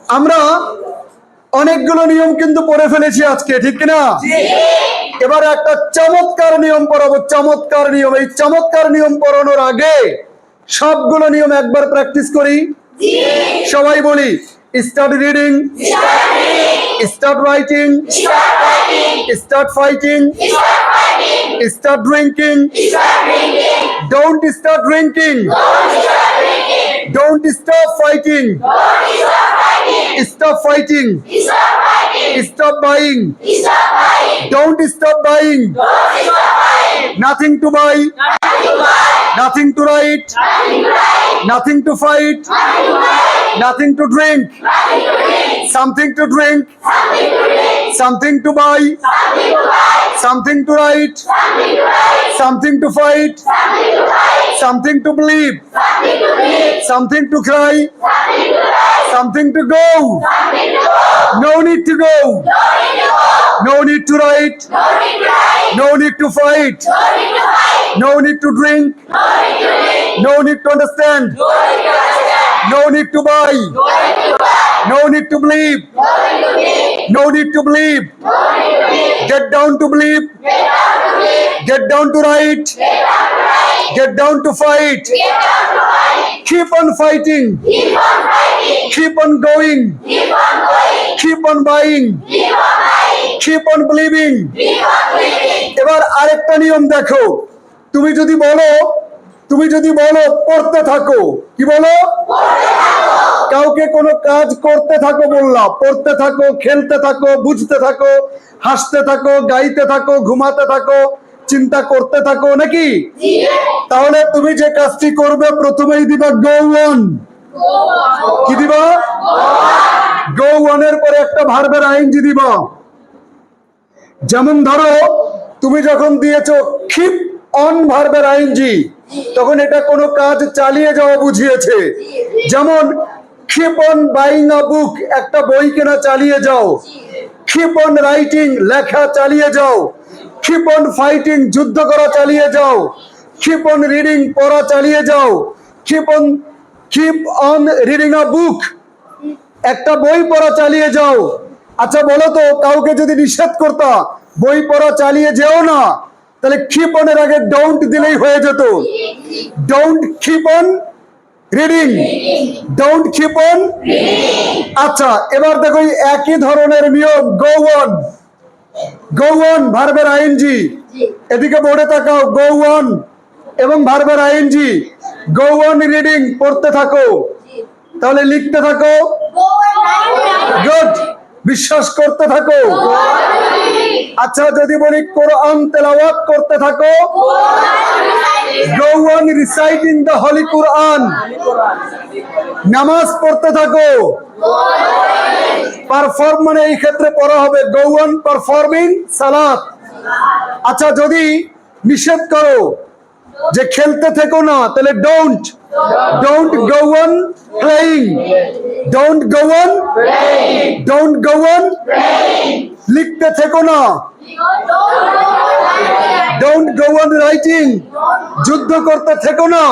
আমরা অনেকগুলো নিয়ম কিন্তু পড়ে ফেলেছি আজকে, ঠিক কিনা? এবার একটা চমৎকার নিয়ম পড়াবো, চমৎকার নিয়ম। এই চমৎকার নিয়ম পড়ানোর আগে সবগুলো নিয়ম একবার প্র্যাকটিস করি। সবাই বলি, start reading, start writing, start fighting, start drinking, don't start drinking, don't stop fighting, stop fighting, stop buying, don't stop buying, nothing to buy, nothing to write, nothing to fight, nothing to drink, something to drink, something to buy, something to write, something to fight, something to believe, something to cry, something to go, no need to go, no need to write, no need to fight, no need to drink, no need to understand, no need to buy, no need to believe, no need to believe, get down to believe, get down to write, get down to fight, keep on fighting, keep on going, keep on buying, keep on believing. এবার আরেকটা নিয়ম দেখো, তুমি যদি বলো পড়তে থাকো, কি বলো? কাউকে কোনো কাজ করতে থাকো বললাম, পড়তে থাকো, খেলতে থাকো, বুঝতে থাকো, হাসতে থাকো, গাইতে থাকো, ঘুমাতে থাকো, চিন্তা করতে থাকো, নাকি? তাহলে তুমি যে কাজটি করবে প্রথমেই দিবা গো অন। কি দিবা? গো অন এর পরে একটা ভার্বের আইএনজি দিবা। যেমন ধরো তুমি যখন দিয়েছো কিপ অন ভার্বের আইএনজি, তখন এটা কোনো কাজ চালিয়ে যাওয়া বুঝিয়েছে। যেমন কিপ অন বাইং আ বুক, একটা বই কেনা চালিয়ে যাও। কিপ অন রাইটিং, লেখা চালিয়ে যাও। কিপ অন ফাইটিং, যুদ্ধ করা চালিয়ে যাও। কিপ অন রিডিং, পড়া চালিয়ে যাও। কিপ অন রিডিং আ বুক, একটা বই পড়া চালিয়ে যাও। আচ্ছা বলো তো, কাউকে যদি নিষেধ করতা বই পড়া চালিয়ে যেও না, তাহলে কিপ অন এর আগে ডোন্ট দিলেই হয়ে যেত। Don't keep on reading, don't keep on. আচ্ছা এবার দেখো একই ধরনের নিয়ম, গো অন। গো অন ভার্বের আইএনজি, এদিকে বোর্ডে তাকাও, গো অন এবং ভার্বের আইএনজি। গো অন রিডিং, পড়তে থাকো, তাহলে লিখতে থাকো, গুড, বিশ্বাস করতে থাকো। আচ্ছা যদি বলি কোরআন তেলাওয়াত করতে থাকো, go on reciting the holy Quran, নামাজ পড়তে থাকো। পারফর্ম মানে এই ক্ষেত্রে পড়া হবে, গো অন পারফর্মিং সালাত। আচ্ছা যদি নিষেধ করো যে খেলতে থেকো না, তাহলে don't go on playing, don't go on লিখতে থেকো না, ডোন্ট গো অন রাইটিং, যুদ্ধ করতে থেকো না,